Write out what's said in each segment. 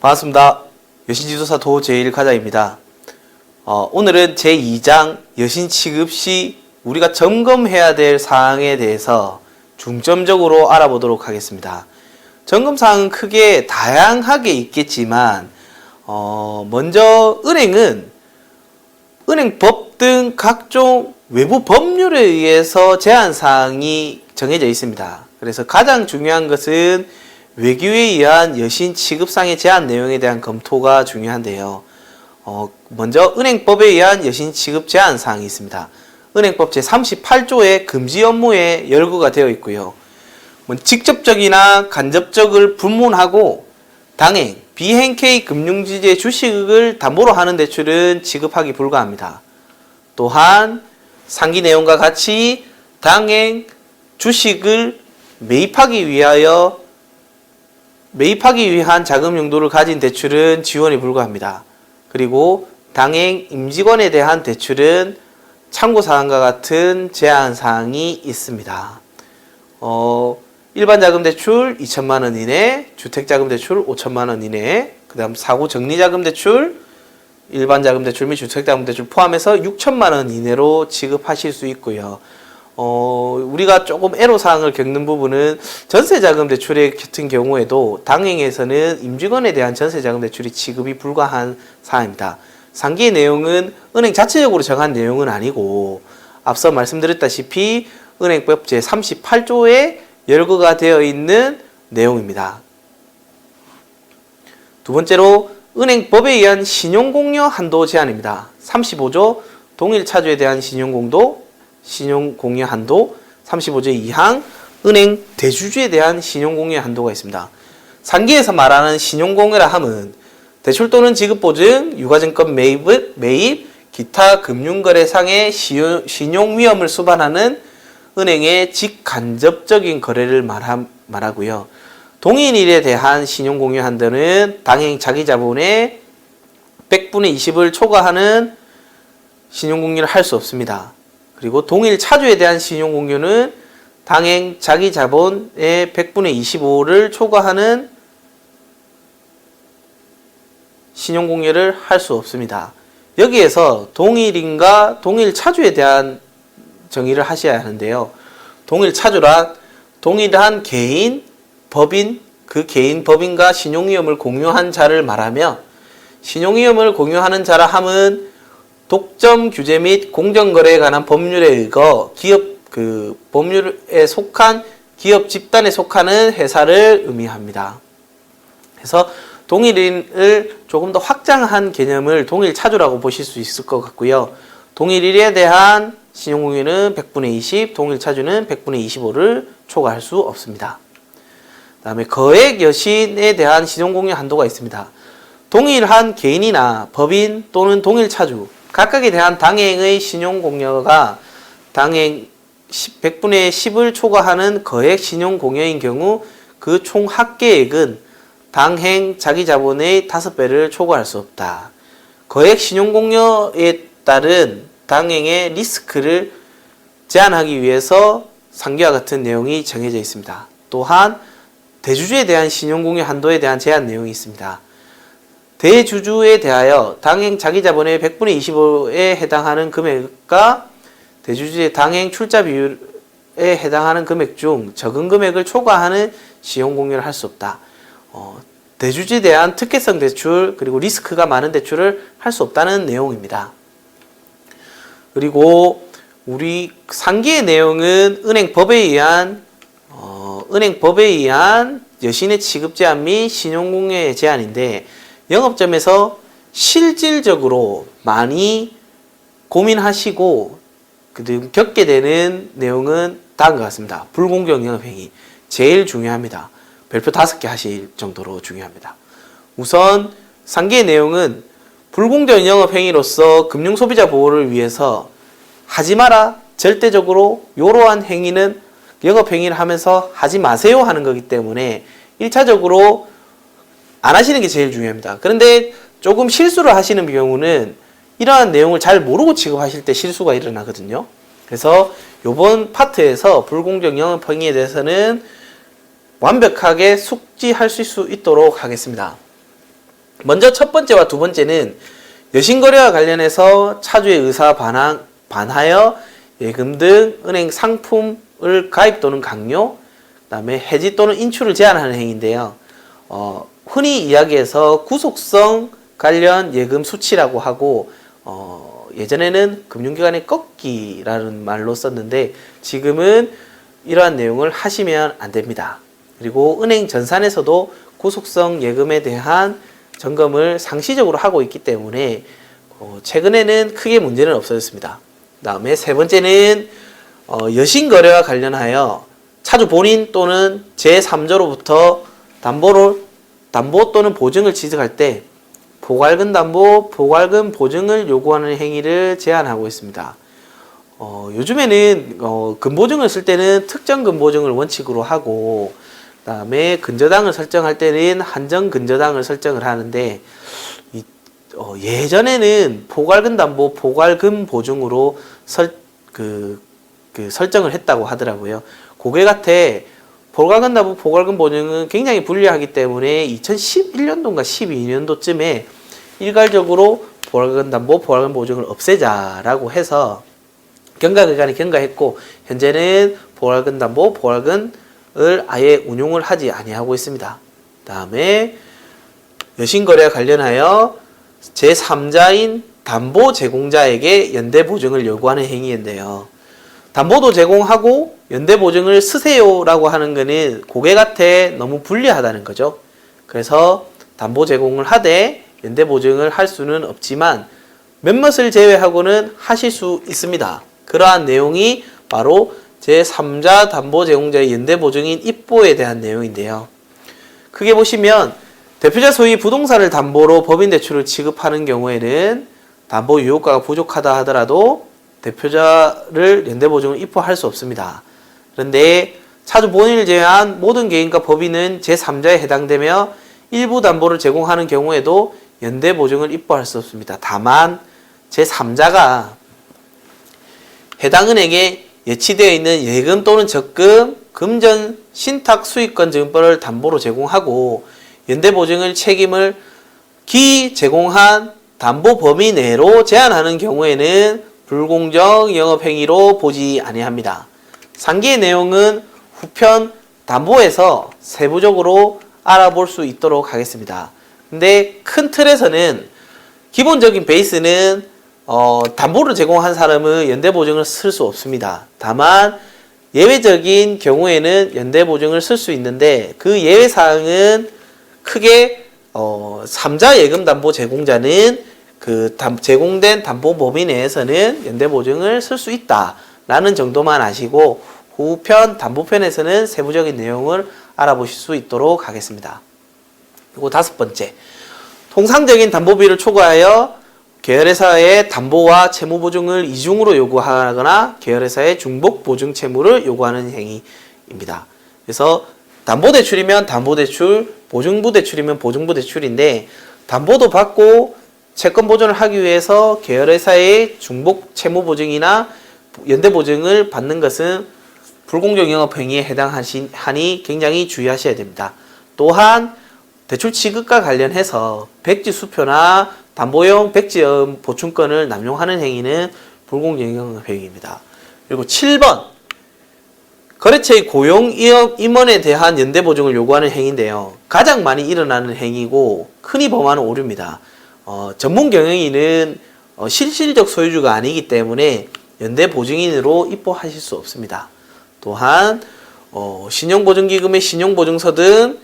반갑습니다. 여신지도사 도제1과장입니다. 오늘은 제2장 여신 취급 시 우리가 점검해야 될 사항에 대해서 중점적으로 알아보도록 하겠습니다. 점검사항은 크게 다양하게 있겠지만 먼저 은행은 은행법 등 각종 외부 법률에 의해서 제한사항이 정해져 있습니다. 그래서 가장 중요한 것은 외교에 의한 여신 취급상의 제한 내용에 대한 검토가 중요한데요. 먼저 은행법에 의한 여신 취급 제한 사항이 있습니다. 은행법 제38조에 금지 업무에 열거가 되어 있고요. 직접적이나 간접적을 불문하고 당행, 비행케이 금융지주의 주식을 담보로 하는 대출은 취급하기 불가합니다. 또한 상기 내용과 같이 당행, 주식을 매입하기 위한 자금 용도를 가진 대출은 지원이 불가합니다. 그리고 당행 임직원에 대한 대출은 참고사항과 같은 제한사항이 있습니다. 일반자금대출 2천만원 이내, 주택자금대출 5천만원 이내, 그 다음 사고정리자금대출, 일반자금대출 및 주택자금대출 포함해서 6천만원 이내로 지급하실 수 있고요. 우리가 조금 애로사항을 겪는 부분은 전세자금 대출 같은 경우에도 당행에서는 임직원에 대한 전세자금 대출이 지급이 불가한 사항입니다. 상기의 내용은 은행 자체적으로 정한 내용은 아니고 앞서 말씀드렸다시피 은행법 제38조에 열거가 되어 있는 내용입니다. 두 번째로 은행법에 의한 신용공여 한도 제한입니다. 35조 동일차주에 대한 신용공여 한도, 35조 2항 은행 대주주에 대한 신용공여 한도가 있습니다. 상기에서 말하는 신용공여라 함은 대출 또는 지급보증, 유가증권 매입, 기타 금융거래상의 신용위험을 수반하는 은행의 직간접적인 거래를 말하고요. 동일일에 대한 신용공여 한도는 당행 자기자본의 100분의 20을 초과하는 신용공여를 할 수 없습니다. 그리고 동일 차주에 대한 신용공여는 당행 자기자본의 100분의 25를 초과하는 신용공여를 할 수 없습니다. 여기에서 동일인과 동일 차주에 대한 정의를 하셔야 하는데요. 동일 차주란 동일한 개인, 법인, 그 개인, 법인과 신용위험을 공유한 자를 말하며 신용위험을 공유하는 자라 함은 독점 규제 및 공정거래에 관한 법률에 의거 법률에 속한 기업 집단에 속하는 회사를 의미합니다. 그래서 동일인을 조금 더 확장한 개념을 동일차주라고 보실 수 있을 것 같고요. 동일일에 대한 신용공여는 100분의 20, 동일차주는 100분의 25를 초과할 수 없습니다. 그 다음에 거액여신에 대한 신용공여 한도가 있습니다. 동일한 개인이나 법인 또는 동일차주 각각에 대한 당행의 신용공여가 당행 100분의 10을 초과하는 거액 신용공여인 경우 그 총 합계액은 당행 자기자본의 5배를 초과할 수 없다. 거액 신용공여에 따른 당행의 리스크를 제한하기 위해서 상기와 같은 내용이 정해져 있습니다. 또한 대주주에 대한 신용공여 한도에 대한 제한 내용이 있습니다. 대주주에 대하여 당행 자기자본의 100분의 25에 해당하는 금액과 대주주의 당행 출자 비율에 해당하는 금액 중 적은 금액을 초과하는 신용공여를 할 수 없다. 대주주에 대한 특혜성 대출 그리고 리스크가 많은 대출을 할 수 없다는 내용입니다. 그리고 우리 상기의 내용은 은행법에 의한 여신의 취급 제한 및 신용공여의 제한인데 영업점에서 실질적으로 많이 고민하시고 겪게 되는 내용은 다음과 같습니다. 불공정 영업행위 제일 중요합니다. 별표 5개 하실 정도로 중요합니다. 우선 상기의 내용은 불공정 영업행위로서 금융소비자 보호를 위해서 하지 마라, 절대적으로 이러한 행위는 영업행위를 하면서 하지 마세요 하는 거기 때문에 1차적으로 안 하시는 게 제일 중요합니다. 그런데 조금 실수를 하시는 경우는 이러한 내용을 잘 모르고 취급하실 때 실수가 일어나거든요. 그래서 이번 파트에서 불공정 영업행위에 대해서는 완벽하게 숙지하실 수 있도록 하겠습니다. 먼저 첫 번째와 두 번째는 여신거래와 관련해서 차주의 의사 반하여 예금 등 은행 상품을 가입 또는 강요, 그다음에 해지 또는 인출을 제한하는 행위인데요. 흔히 이야기해서 구속성 관련 예금 수취라고 하고 예전에는 금융기관의 꺾기라는 말로 썼는데 지금은 이러한 내용을 하시면 안 됩니다. 그리고 은행 전산에서도 구속성 예금에 대한 점검을 상시적으로 하고 있기 때문에 최근에는 크게 문제는 없어졌습니다. 그 다음에 세 번째는 여신거래와 관련하여 차주 본인 또는 제3자로부터 담보 또는 보증을 취득할 때 포괄금 담보, 포괄금 보증을 요구하는 행위를 제한하고 있습니다. 요즘에는 금보증을 쓸 때는 특정 금보증을 원칙으로 하고 그 다음에 근저당을 설정할 때는 한정 근저당을 설정을 하는데 예전에는 포괄금 담보, 포괄금 보증으로 설정을 했다고 하더라고요. 고객한테 포괄금 담보, 포괄금 보증은 굉장히 불리하기 때문에 2011년도인가 12년도쯤에 일괄적으로 포괄금 담보, 포괄금 보증을 없애자라고 해서 경과기관이 경과했고 현재는 포괄금 담보, 포괄금을 아예 운용을 하지 아니하고 있습니다. 다음에 여신거래와 관련하여 제3자인 담보 제공자에게 연대 보증을 요구하는 행위인데요. 담보도 제공하고 연대 보증을 쓰세요라고 하는 것은 고객한테 너무 불리하다는 거죠. 그래서 담보 제공을 하되 연대 보증을 할 수는 없지만 몇몇을 제외하고는 하실 수 있습니다. 그러한 내용이 바로 제3자 담보 제공자의 연대 보증인 입보에 대한 내용인데요. 크게 보시면 대표자 소유 부동산을 담보로 법인 대출을 취급하는 경우에는 담보 유효가가 부족하다 하더라도 대표자를 연대보증을 입보할 수 없습니다. 그런데 차주 본인을 제외한 모든 개인과 법인은 제3자에 해당되며 일부 담보를 제공하는 경우에도 연대보증을 입보할 수 없습니다. 다만 제3자가 해당 은행에 예치되어 있는 예금 또는 적금, 금전, 신탁 수익권 증권을 담보로 제공하고 연대보증을 책임을 기 제공한 담보 범위 내로 제한하는 경우에는 불공정 영업행위로 보지 아니합니다. 상기의 내용은 후편 담보에서 세부적으로 알아볼 수 있도록 하겠습니다. 근데 큰 틀에서는 기본적인 베이스는 담보를 제공한 사람은 연대보증을 쓸 수 없습니다. 다만 예외적인 경우에는 연대보증을 쓸 수 있는데 그 예외사항은 크게 3자 예금담보 제공자는 제공된 담보 범위 내에서는 연대보증을 쓸 수 있다라는 정도만 아시고 후편 담보편에서는 세부적인 내용을 알아보실 수 있도록 하겠습니다. 그리고 다섯 번째, 통상적인 담보비를 초과하여 계열회사의 담보와 채무보증을 이중으로 요구하거나 계열회사의 중복보증 채무를 요구하는 행위입니다. 그래서 담보대출이면 담보대출, 보증부대출이면 보증부대출인데 담보도 받고 채권 보존을 하기 위해서 계열회사의 중복 채무보증이나 연대보증을 받는 것은 불공정 영업행위에 해당하니 굉장히 주의하셔야 됩니다. 또한 대출 취급과 관련해서 백지수표나 담보용 백지연 보충권을 남용하는 행위는 불공정 영업행위입니다. 그리고 7번 거래처의 고용 임원에 대한 연대보증을 요구하는 행위인데요. 가장 많이 일어나는 행위고 흔히 범하는 오류입니다. 전문 경영인은 실질적 소유주가 아니기 때문에 연대보증인으로 입보하실 수 없습니다. 또한 신용보증기금의 신용보증서 등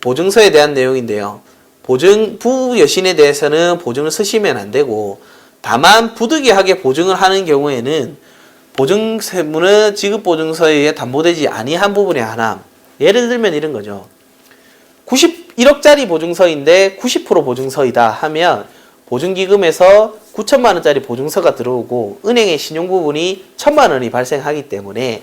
보증서에 대한 내용인데요. 부여신에 대해서는 보증을 쓰시면 안 되고 다만 부득이하게 보증을 하는 경우에는 보증세무는 지급보증서에 의해 담보되지 아니한 부분의 하나, 예를 들면 이런 거죠. 91억짜리 보증서인데 90% 보증서이다 하면 보증기금에서 9천만 원짜리 보증서가 들어오고 은행의 신용부분이 1천만 원이 발생하기 때문에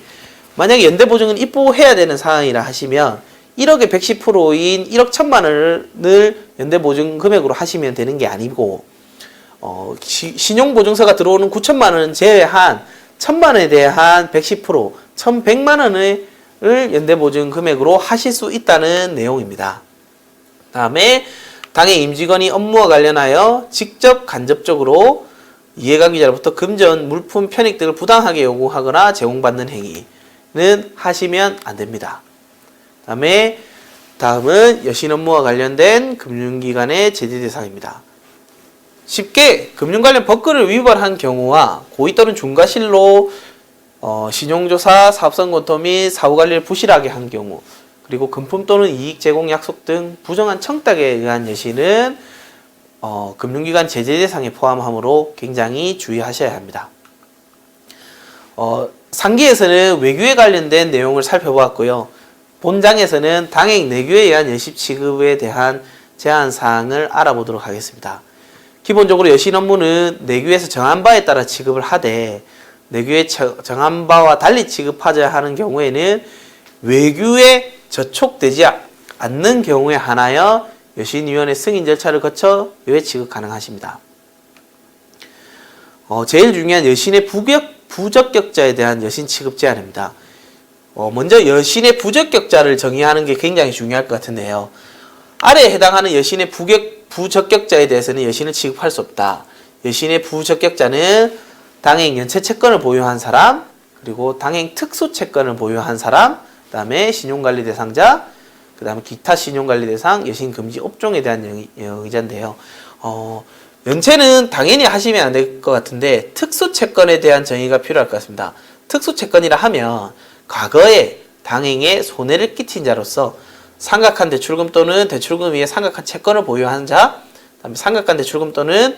만약에 연대보증은 입보해야 되는 상황이라 하시면 1억의 110%인 1억 1천만 원을 연대보증 금액으로 하시면 되는 게 아니고 신용보증서가 들어오는 9천만 원은 제외한 1천만 원에 대한 110%, 1,100만 원을 연대보증 금액으로 하실 수 있다는 내용입니다. 다음에 당해 임직원이 업무와 관련하여 직접 간접적으로 이해관계자로부터 금전, 물품, 편익 등을 부당하게 요구하거나 제공받는 행위는 하시면 안 됩니다. 다음은 여신 업무와 관련된 금융기관의 제재 대상입니다. 쉽게 금융 관련 법규를 위반한 경우와 고의 또는 중과실로 신용조사, 사업성 검토 및 사후관리를 부실하게 한 경우, 그리고 금품 또는 이익 제공 약속 등 부정한 청탁에 의한 여신은 금융기관 제재 대상에 포함하므로 굉장히 주의하셔야 합니다. 상기에서는 외규에 관련된 내용을 살펴보았고요. 본장에서는 당행 내규에 의한 여십 취급에 대한 제한사항을 알아보도록 하겠습니다. 기본적으로 여신 업무는 내규에서 정한 바에 따라 취급을 하되 내규에 정한 바와 달리 취급하자 하는 경우에는 외규에 저촉되지 않는 경우에 한하여 여신위원회 승인 절차를 거쳐 외 취급 가능하십니다. 제일 중요한 여신의 부적격자에 대한 여신 취급 제한입니다. 먼저 여신의 부적격자를 정의하는 게 굉장히 중요할 것 같은데요. 아래에 해당하는 여신의 부적격자에 대해서는 여신을 취급할 수 없다. 여신의 부적격자는 당행 연체 채권을 보유한 사람, 그리고 당행 특수 채권을 보유한 사람, 그 다음에 신용관리 대상자, 그 다음에 기타 신용관리 대상, 여신 금지 업종에 대한 영의자인데요. 연체는 당연히 하시면 안 될 것 같은데 특수 채권에 대한 정의가 필요할 것 같습니다. 특수 채권이라 하면 과거에 당행에 손해를 끼친 자로서 상각한 대출금 또는 대출금 위에 상각한 채권을 보유한 자, 그다음에 상각한 대출금 또는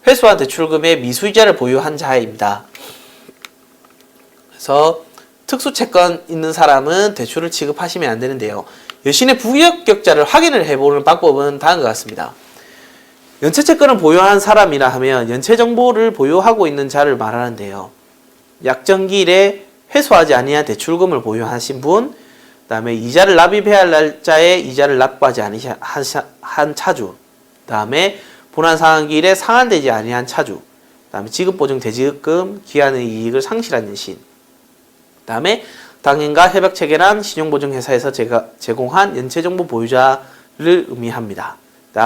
회수한 대출금의 미수이자를 보유한 자입니다. 그래서 특수 채권 있는 사람은 대출을 취급하시면 안 되는데요. 여신의 부적격자를 확인을 해보는 방법은 다음과 같습니다. 연체 채권을 보유한 사람이라 하면 연체 정보를 보유하고 있는 자를 말하는데요. 약정기일에 회수하지 아니한 대출금을 보유하신 분, 그 다음에 이자를 납입해야 할 날짜에 이자를 납부하지 아니한 차주, 그 다음에 본환상환기일에 상환되지 아니한 차주, 그 다음에 지급보증 대지급금, 기한의 이익을 상실한 여신, 그 다음에 당행과 협약체결한 신용보증회사에서 제공한 연체정보 보유자를 의미합니다. 그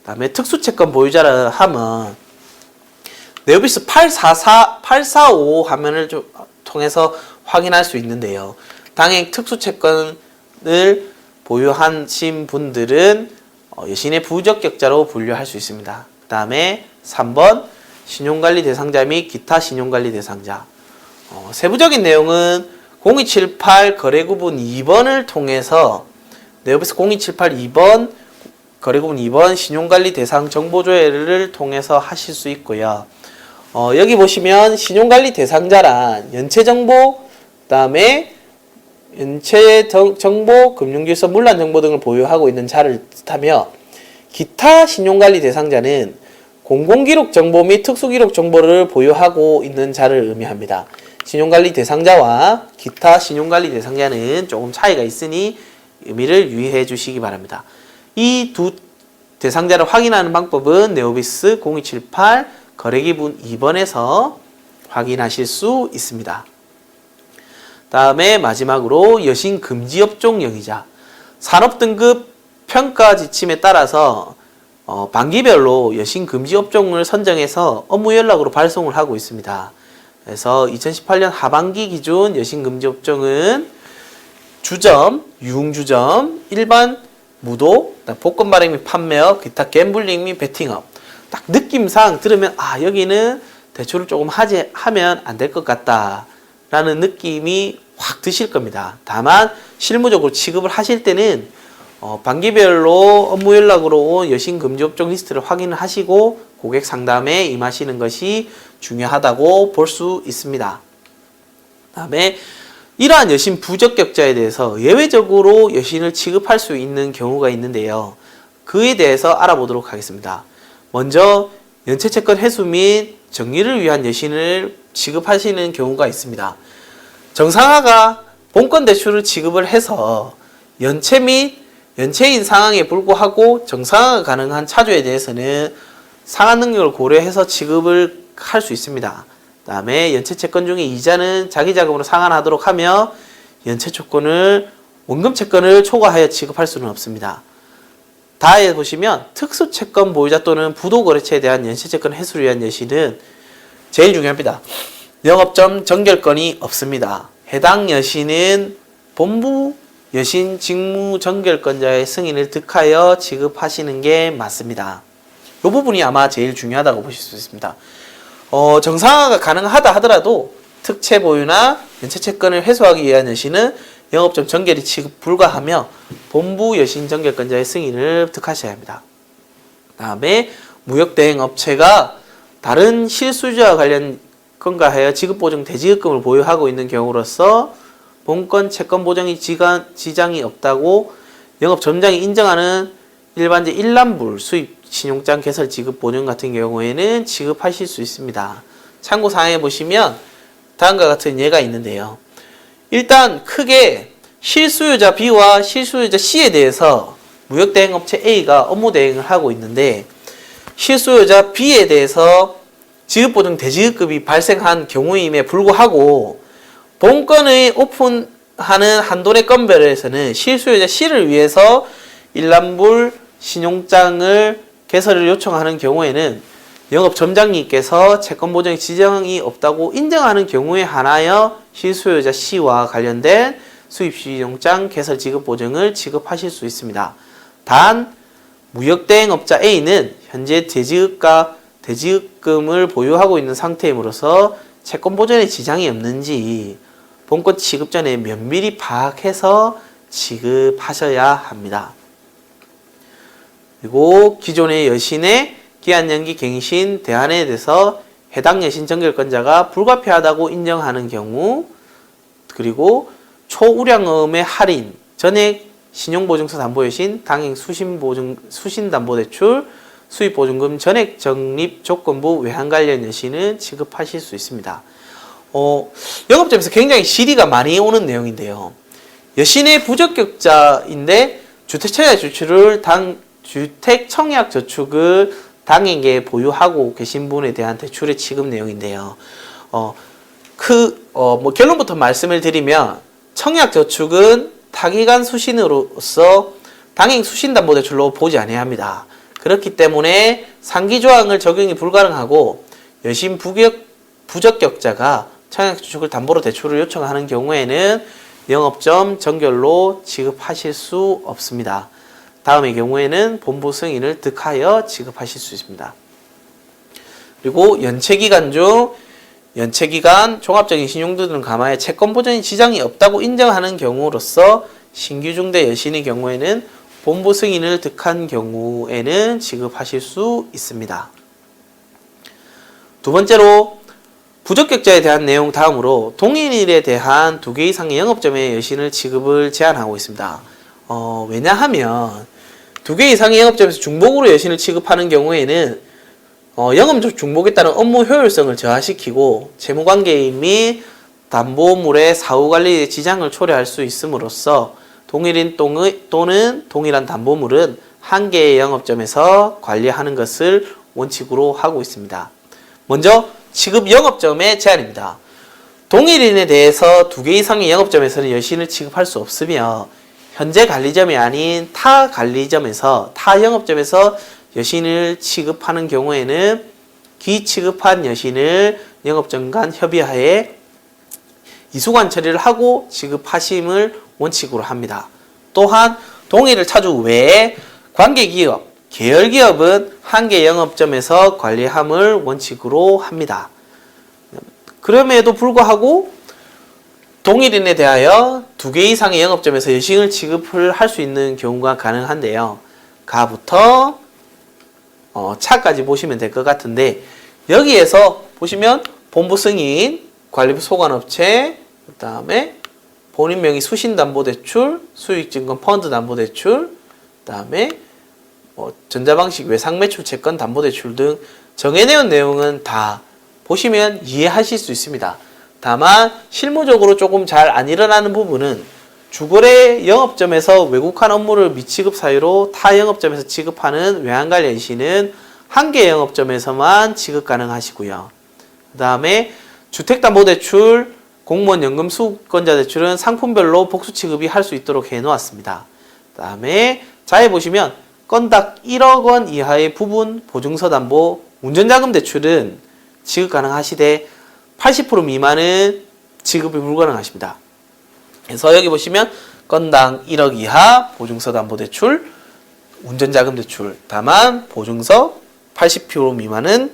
다음에 특수채권 보유자를 하면 네오비스 845 화면을 통해서 확인할 수 있는데요. 당행 특수채권을 보유하신 분들은 여신의 부적격자로 분류할 수 있습니다. 그 다음에 3번 신용관리 대상자 및 기타 신용관리 대상자. 세부적인 내용은 0278 거래구분 2번을 통해서 네오비스 0278 2번 거래구분 2번 신용관리 대상 정보조회를 통해서 하실 수 있고요. 여기 보시면 신용관리 대상자란 연체정보, 그 다음에 연체정보, 금융질서, 문란정보 등을 보유하고 있는 자를 뜻하며 기타 신용관리 대상자는 공공기록 정보 및 특수기록 정보를 보유하고 있는 자를 의미합니다. 신용관리 대상자와 기타 신용관리 대상자는 조금 차이가 있으니 의미를 유의해 주시기 바랍니다. 이 두 대상자를 확인하는 방법은 네오비스 0278 거래기분 2번에서 확인하실 수 있습니다. 다음에 마지막으로 여신 금지업종 영의자. 산업등급 평가 지침에 따라서 반기별로 여신 금지업종을 선정해서 업무 연락으로 발송을 하고 있습니다. 그래서 2018년 하반기 기준 여신 금지업종은 주점, 유흥주점, 일반 무도, 복권 발행 및 판매업, 기타 갬블링 및 베팅업. 딱 느낌상 들으면 여기는 대출을 조금 하면 안 될 것 같다 라는 느낌이 확 드실 겁니다. 다만 실무적으로 취급을 하실 때는 반기별로 업무 연락으로 온 여신 금지업종 리스트를 확인을 하시고 고객 상담에 임하시는 것이 중요하다고 볼 수 있습니다. 다음에 이러한 여신 부적격자에 대해서 예외적으로 여신을 취급할 수 있는 경우가 있는데요. 그에 대해서 알아보도록 하겠습니다. 먼저 연체채권 회수 및 정리를 위한 여신을 취급하시는 경우가 있습니다. 정상화가 본권 대출을 취급을 해서 연체 및 연체인 상황에 불구하고 정상화가 가능한 차주에 대해서는 상환 능력을 고려해서 취급을 할 수 있습니다. 그 다음에 연체채권 중에 이자는 자기 자금으로 상환하도록 하며 연체채권을 원금채권을 초과하여 취급할 수는 없습니다. 다에 보시면 특수채권 보유자 또는 부도거래처에 대한 연체채권 해소를 위한 여신은 제일 중요합니다. 영업점 정결권이 없습니다. 해당 여신은 본부 여신 직무 정결권자의 승인을 득하여 지급하시는 게 맞습니다. 이 부분이 아마 제일 중요하다고 보실 수 있습니다. 정상화가 가능하다 하더라도 특채 보유나 연체채권을 해소하기 위한 여신은 영업점 정결이 취급 불가하며 본부 여신 정결권자의 승인을 득하셔야 합니다. 다음에 무역대행업체가 다른 실수주와 관련 건과 하여 지급보증 대지급금을 보유하고 있는 경우로서 본건 채권 보정이 지장이 없다고 영업점장이 인정하는 일반적 일람불 수입 신용장 개설 지급 보증 같은 경우에는 지급하실 수 있습니다. 참고사항에 보시면 다음과 같은 예가 있는데요. 일단 크게 실수요자 B와 실수요자 C에 대해서 무역대행업체 A가 업무 대행을 하고 있는데 실수요자 B에 대해서 지급보증 대지급금이 발생한 경우임에 불구하고 본건의 오픈하는 한돈의 건별에서는 실수요자 C를 위해서 일람불 신용장을 개설을 요청하는 경우에는 영업점장님께서 채권보증에 지장이 없다고 인정하는 경우에 한하여 실수요자 C와 관련된 수입신용장 개설 지급보증을 지급하실 수 있습니다. 단 무역대행업자 A는 현재 대지급금을 보유하고 있는 상태이므로써 채권보전에 지장이 없는지 본건 취급 전에 면밀히 파악해서 지급하셔야 합니다. 그리고 기존의 여신의 기한연기 갱신 대안에 대해서 해당 여신 정결권자가 불가피하다고 인정하는 경우, 그리고 초우량음의 할인, 전액 신용보증서 담보여신, 당행 수신담보대출, 수입보증금 전액 적립 조건부 외환 관련 여신은 지급하실 수 있습니다. 영업점에서 굉장히 질의가 많이 오는 내용인데요. 여신의 부적격자인데 주택청약저축을 당에게 보유하고 계신 분에 대한 대출의 지급 내용인데요. 결론부터 말씀을 드리면 청약저축은 타기간 수신으로서 당행 수신담보대출로 보지 아니합니다. 그렇기 때문에 상기조항을 적용이 불가능하고 여신 부적격자가 청약저축을 담보로 대출을 요청하는 경우에는 영업점 정결로 지급하실 수 없습니다. 다음의 경우에는 본부 승인을 득하여 지급하실 수 있습니다. 그리고 연체기간 중 연체기간 종합적인 신용도 등을 감안해 채권보전이 지장이 없다고 인정하는 경우로서 신규중대 여신의 경우에는 본부 승인을 득한 경우에는 지급하실 수 있습니다. 두 번째로 부적격자에 대한 내용 다음으로 동일일에 대한 2개 이상의 영업점의 여신을 지급을 제한하고 있습니다. 왜냐하면 2개 이상의 영업점에서 중복으로 여신을 취급하는 경우에는 영업적 중복에 따른 업무 효율성을 저하시키고 채무관계인 및 담보물의 사후관리에 지장을 초래할 수 있음으로써 동일인 또는 동일한 담보물은 한 개의 영업점에서 관리하는 것을 원칙으로 하고 있습니다. 먼저 취급 영업점의 제한입니다. 동일인에 대해서 2개 이상의 영업점에서는 여신을 취급할 수 없으며 현재 관리점이 아닌 타 관리점에서 타 영업점에서 여신을 취급하는 경우에는 기취급한 여신을 영업점 간 협의하에 이수관 처리를 하고 지급하심을 원칙으로 합니다. 또한 동일을 차주 외에 관계기업, 계열기업은 한 개 영업점에서 관리함을 원칙으로 합니다. 그럼에도 불구하고 동일인에 대하여 2개 이상의 영업점에서 여신을 지급을 할 수 있는 경우가 가능한데요. 가부터 차까지 보시면 될 것 같은데 여기에서 보시면 본부 승인, 관리부 소관업체, 그 다음에 본인 명의 수신담보대출, 수익증권 펀드담보대출, 그 다음에 전자방식 외상매출 채권 담보대출 등 정해내온 내용은 다 보시면 이해하실 수 있습니다. 다만 실무적으로 조금 잘 안 일어나는 부분은 주거래 영업점에서 외국한 업무를 미취급 사유로 타 영업점에서 지급하는 외환관련시는 한 개 영업점에서만 지급 가능하시고요. 그 다음에 주택담보대출, 공무원 연금 수급권자 대출은 상품별로 복수 취급이 할 수 있도록 해놓았습니다. 그 다음에 자에 보시면 건당 1억 원 이하의 부분 보증서 담보 운전자금 대출은 지급 가능하시되 80% 미만은 지급이 불가능하십니다. 그래서 여기 보시면 건당 1억 이하 보증서 담보 대출, 운전자금 대출, 다만 보증서 80% 미만은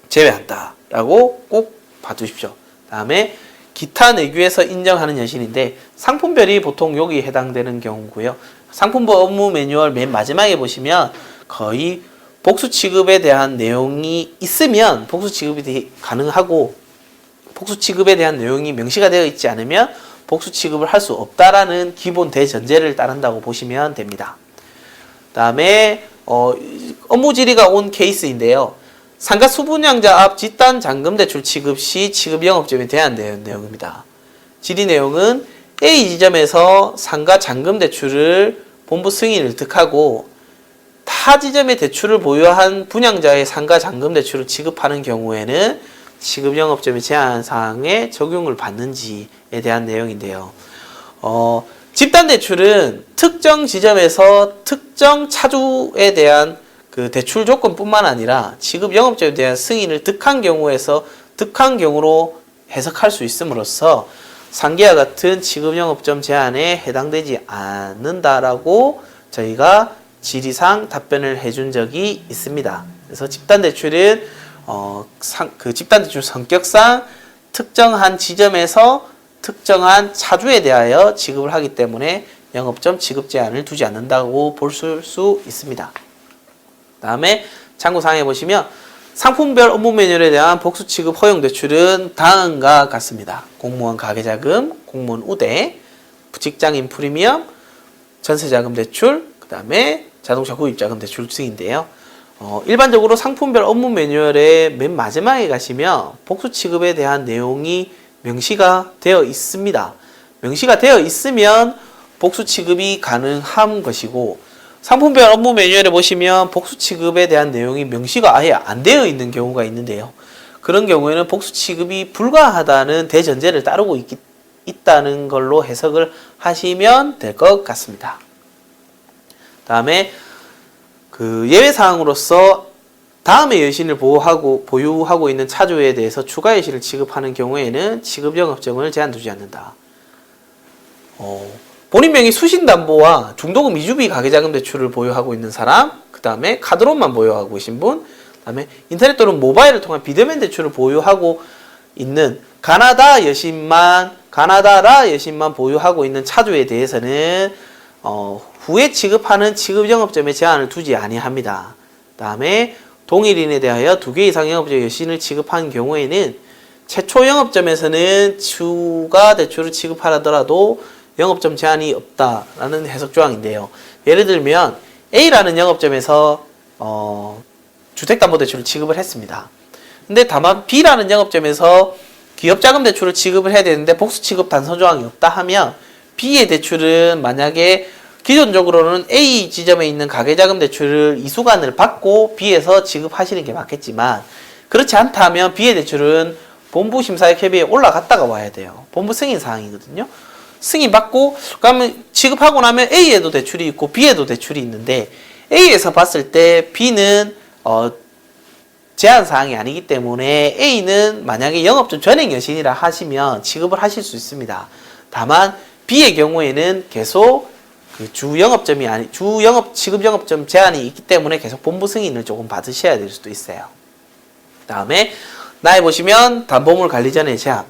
제외한다 라고 꼭 봐두십시오. 다음에 기타 내규에서 인정하는 여신인데 상품별이 보통 여기 해당되는 경우고요. 상품별 업무 매뉴얼 맨 마지막에 보시면 거의 복수 취급에 대한 내용이 있으면 복수 취급이 가능하고 복수 취급에 대한 내용이 명시가 되어 있지 않으면 복수 취급을 할 수 없다라는 기본 대전제를 따른다고 보시면 됩니다. 다음에 업무 질의가 온 케이스인데요. 상가 수분양자 앞 집단 잔금 대출 취급 시 취급 영업점에 대한 내용입니다. 질의 내용은 A 지점에서 상가 잔금 대출을 본부 승인을 득하고 타 지점의 대출을 보유한 분양자의 상가 잔금 대출을 지급하는 경우에는 지급 영업점의 제한 사항에 적용을 받는지에 대한 내용인데요. 집단 대출은 특정 지점에서 특정 차주에 대한 그 대출 조건뿐만 아니라 지급 영업점에 대한 승인을 득한 경우에서 득한 경우로 해석할 수 있음으로써 상계와 같은 지급 영업점 제한에 해당되지 않는다라고 저희가 질의상 답변을 해준 적이 있습니다. 그래서 집단 대출은 그 집단 대출 성격상 특정한 지점에서 특정한 차주에 대하여 지급을 하기 때문에 영업점 지급 제한을 두지 않는다고 볼 수 있습니다. 다음에 참고사항에 보시면 상품별 업무 매뉴얼에 대한 복수 취급 허용 대출은 다음과 같습니다. 공무원 가계자금, 공무원 우대, 직장인 프리미엄, 전세자금 대출, 그 다음에 자동차 구입자금 대출 등인데요. 일반적으로 상품별 업무 매뉴얼의 맨 마지막에 가시면 복수 취급에 대한 내용이 명시가 되어 있습니다. 명시가 되어 있으면 복수 취급이 가능한 것이고 상품별 업무 매뉴얼에 보시면 복수 취급에 대한 내용이 명시가 아예 안 되어 있는 경우가 있는데요. 그런 경우에는 복수 취급이 불가하다는 대전제를 따르고 있다는 걸로 해석을 하시면 될 것 같습니다. 다음에 그 예외사항으로서 다음의 여신을 보유하고 있는 차주에 대해서 추가 여신을 지급하는 경우에는 지급 영업점을 제한두지 않는다. 본인 명의 수신담보와 중도금 이주비 가계자금 대출을 보유하고 있는 사람, 그 다음에 카드론만 보유하고 계신 분, 그 다음에 인터넷 또는 모바일을 통한 비대면 대출을 보유하고 있는 가나다라 여신만 보유하고 있는 차주에 대해서는 후에 지급하는 지급 영업점에 제한을 두지 아니합니다. 그 다음에 동일인에 대하여 2개 이상 영업점 여신을 지급한 경우에는 최초 영업점에서는 추가 대출을 지급하더라도 영업점 제한이 없다라는 해석 조항인데요. 예를 들면 A라는 영업점에서 주택담보대출을 지급을 했습니다. 근데 다만 B라는 영업점에서 기업자금 대출을 지급을 해야 되는데 복수 지급 단서 조항이 없다 하면 B의 대출은 만약에 기존적으로는 A 지점에 있는 가계자금 대출을 이수관을 받고 B에서 지급하시는 게 맞겠지만 그렇지 않다면 B의 대출은 본부 심사의 협의에 올라갔다가 와야 돼요. 본부 승인 사항이거든요. 승인 받고 그러면 지급하고 나면 A에도 대출이 있고 B에도 대출이 있는데 A에서 봤을 때 B는 제한 사항이 아니기 때문에 A는 만약에 영업점 전액 여신이라 하시면 지급을 하실 수 있습니다. 다만 B의 경우에는 계속 그 지급 영업점 제한이 있기 때문에 계속 본부 승인을 조금 받으셔야 될 수도 있어요. 다음에 나에 보시면 담보물 관리 전의 제한.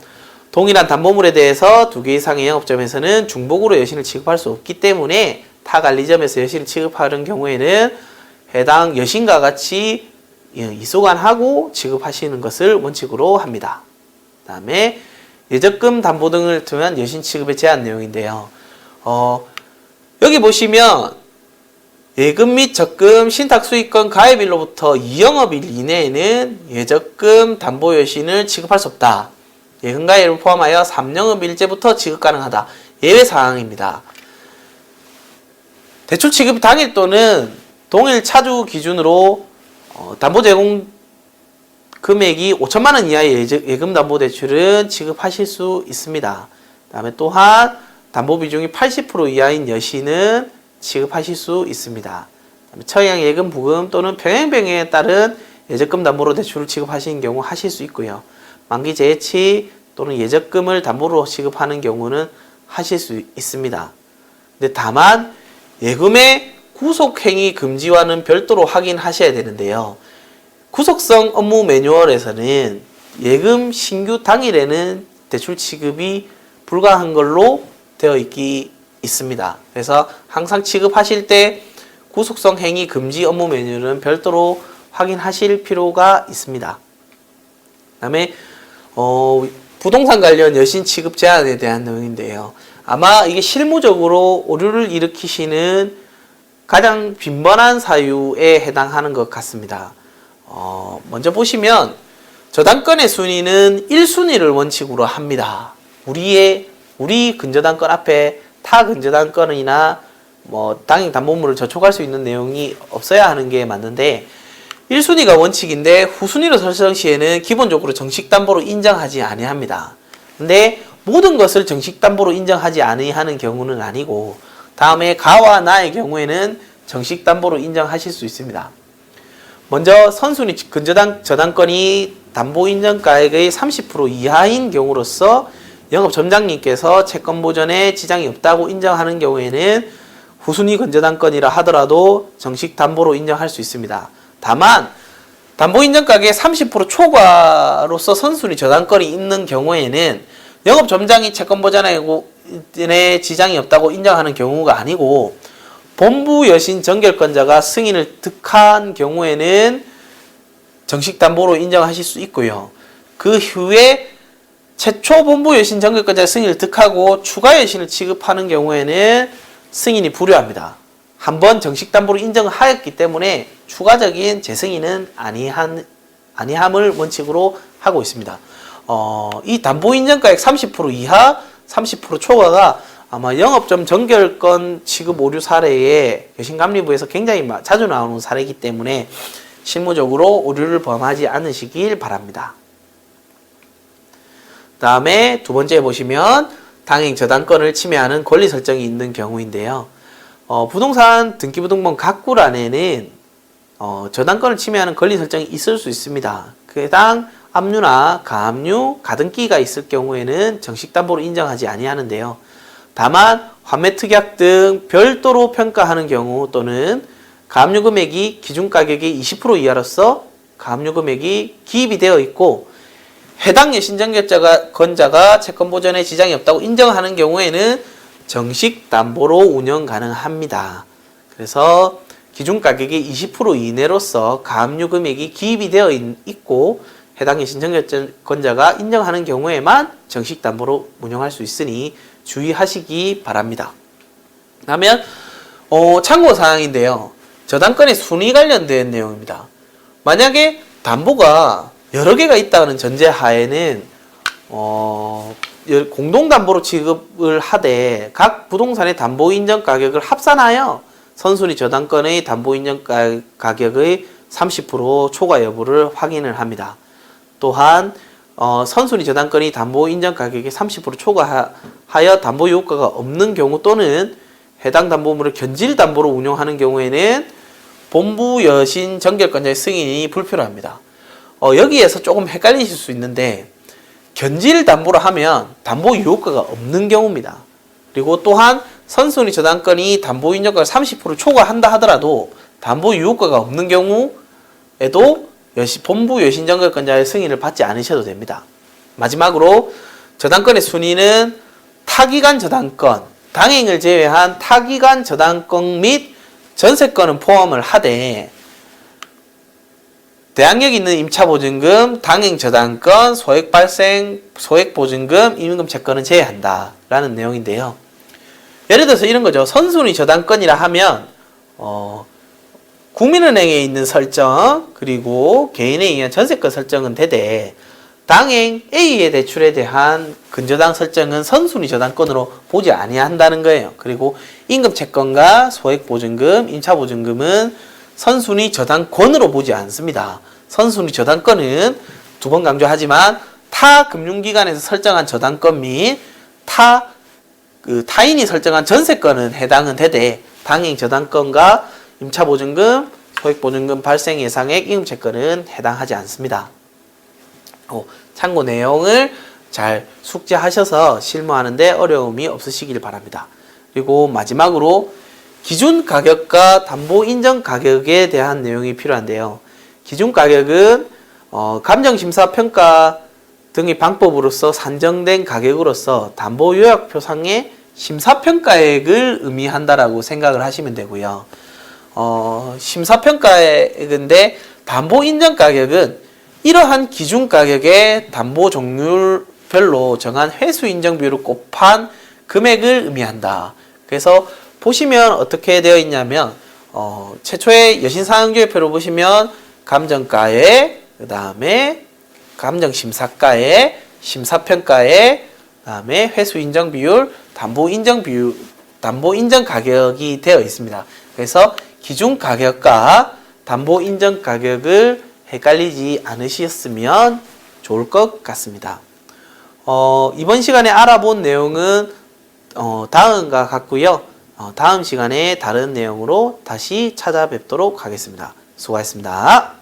동일한 담보물에 대해서 2개 이상의 영업점에서는 중복으로 여신을 지급할 수 없기 때문에 타 관리점에서 여신을 지급하는 경우에는 해당 여신과 같이 이수관하고 지급하시는 것을 원칙으로 합니다. 그 다음에 예적금 담보 등을 통한 여신 취급의 제한 내용인데요. 여기 보시면 예금 및 적금 신탁수익권 가입일로부터 2영업일 이내에는 예적금 담보 여신을 지급할 수 없다. 예금 가입을 포함하여 3영업일째부터 지급 가능하다. 예외사항입니다. 대출 취급 당일 또는 동일 차주 기준으로 담보 제공 금액이 5천만 원 이하의 예금 담보 대출은 지급하실 수 있습니다. 다음에 또한 담보 비중이 80% 이하인 여신은 지급하실 수 있습니다. 처형 예금 부금 또는 병행병에 따른 예적금 담보로 대출을 지급하시는 경우 하실 수 있고요. 만기 재해치 또는 예적금을 담보로 지급하는 경우는 하실 수 있습니다. 근데 다만 예금의 구속행위 금지와는 별도로 확인하셔야 되는데요. 구속성 업무 매뉴얼에서는 예금 신규 당일에는 대출 지급이 불가한 걸로 되어 있습니다. 그래서 항상 취급하실 때 구속성 행위 금지 업무 매뉴얼은 별도로 확인하실 필요가 있습니다. 그 다음에 부동산 관련 여신 취급 제한에 대한 내용인데요. 아마 이게 실무적으로 오류를 일으키시는 가장 빈번한 사유에 해당하는 것 같습니다. 먼저 보시면 저당권의 순위는 1순위를 원칙으로 합니다. 우리 근저당권 앞에 타 근저당권이나 당행 담보물을 저촉할 수 있는 내용이 없어야 하는 게 맞는데 1순위가 원칙인데 후순위로 설정 시에는 기본적으로 정식담보로 인정하지 아니합니다. 근데 모든 것을 정식담보로 인정하지 아니하는 경우는 아니고 다음에 가와 나의 경우에는 정식담보로 인정하실 수 있습니다. 먼저 선순위 저당권이 담보 인정가액의 30% 이하인 경우로서 영업점장님께서 채권 보전에 지장이 없다고 인정하는 경우에는 후순위 근저당권이라 하더라도 정식담보로 인정할 수 있습니다. 다만 담보 인정가액의 30% 초과로서 선순위 저당권이 있는 경우에는 영업점장이 채권 보전에 지장이 없다고 인정하는 경우가 아니고 본부 여신 정결권자가 승인을 득한 경우에는 정식담보로 인정하실 수 있고요. 그 후에 최초 본부 여신 정결권자 승인을 득하고 추가 여신을 취급하는 경우에는 승인이 불효합니다. 한번 정식담보로 인정하였기 때문에 추가적인 재승인은 아니함을 원칙으로 하고 있습니다. 이 담보 인정가액 30% 이하, 30% 초과가 아마 영업점 정결권 취급 오류 사례에 여신감리부에서 굉장히 자주 나오는 사례이기 때문에 실무적으로 오류를 범하지 않으시길 바랍니다. 다음에 두 번째 보시면 당행 저당권을 침해하는 권리 설정이 있는 경우인데요. 부동산 등기부등본 각구란에는 저당권을 침해하는 권리 설정이 있을 수 있습니다. 해당 압류나 가압류, 가등기가 있을 경우에는 정식담보로 인정하지 아니하는데요. 다만 환매특약 등 별도로 평가하는 경우 또는 가압류 금액이 기준가격의 20% 이하로서 가압류 금액이 기입이 되어 있고 해당 여신정결권자가 채권 보전에 지장이 없다고 인정하는 경우에는 정식담보로 운영 가능합니다. 그래서 기준가격의 20% 이내로서 가압류 금액이 기입이 되어 있고 해당 여신정결권자가 인정하는 경우에만 정식담보로 운영할 수 있으니 주의하시기 바랍니다. 다음은 참고사항인데요. 저당권의 순위 관련된 내용입니다. 만약에 담보가 여러 개가 있다는 전제하에는 공동담보로 지급을 하되 각 부동산의 담보 인정 가격을 합산하여 선순위 저당권의 담보 인정 가격의 30% 초과 여부를 확인을 합니다. 또한 선순위 저당권이 담보 인정 가격의 30% 초과하여 담보 요구가 없는 경우 또는 해당 담보물을 견질 담보로 운용하는 경우에는 본부 여신 정결권자의 승인이 불필요합니다. 여기에서 조금 헷갈리실 수 있는데 견질 담보로 하면 담보 유효가가 없는 경우입니다. 그리고 또한 선순위 저당권이 담보 인정가를 30% 초과한다 하더라도 담보 유효가가 없는 경우에도 본부 여신 정결권자의 승인을 받지 않으셔도 됩니다. 마지막으로 저당권의 순위는 타기간 저당권, 당행을 제외한 타기간 저당권 및 전세권은 포함을 하되 대항력 있는 임차보증금, 당행저당권, 소액발생, 소액보증금, 임금 채권은 제외한다 라는 내용인데요. 예를 들어서 이런 거죠. 선순위 저당권이라 하면 국민은행에 있는 설정 그리고 개인에 의한 전세권 설정은 되되 당행 A의 대출에 대한 근저당 설정은 선순위 저당권으로 보지 아니한다는 거예요. 그리고 임금채권과 소액보증금, 임차보증금은 선순위 저당권으로 보지 않습니다. 선순위 저당권은 두 번 강조하지만 타 금융기관에서 설정한 저당권 및 타인이 설정한 전세권은 해당은 되되 당행 저당권과 임차 보증금, 소액 보증금 발생 예상액, 임금 채권은 해당하지 않습니다. 참고 내용을 잘 숙지하셔서 실무하는데 어려움이 없으시길 바랍니다. 그리고 마지막으로 기준 가격과 담보 인정 가격에 대한 내용이 필요한데요. 기준 가격은 감정심사 평가 등의 방법으로서 산정된 가격으로서 담보 요약표상의 심사평가액을 의미한다라고 생각을 하시면 되고요. 심사평가액인데 담보 인정 가격은 이러한 기준 가격에 담보 종류별로 정한 회수 인정 비율을 곱한 금액을 의미한다. 그래서 보시면 어떻게 되어 있냐면 최초의 여신상항조회표를 보시면 감정가에 그 다음에 감정심사가에 심사평가에 그 다음에 회수 인정 비율, 담보 인정 비율, 담보 인정 가격이 되어 있습니다. 그래서 기준 가격과 담보 인정 가격을 헷갈리지 않으셨으면 좋을 것 같습니다. 이번 시간에 알아본 내용은 다음과 같고요. 다음 시간에 다른 내용으로 다시 찾아뵙도록 하겠습니다. 수고하셨습니다.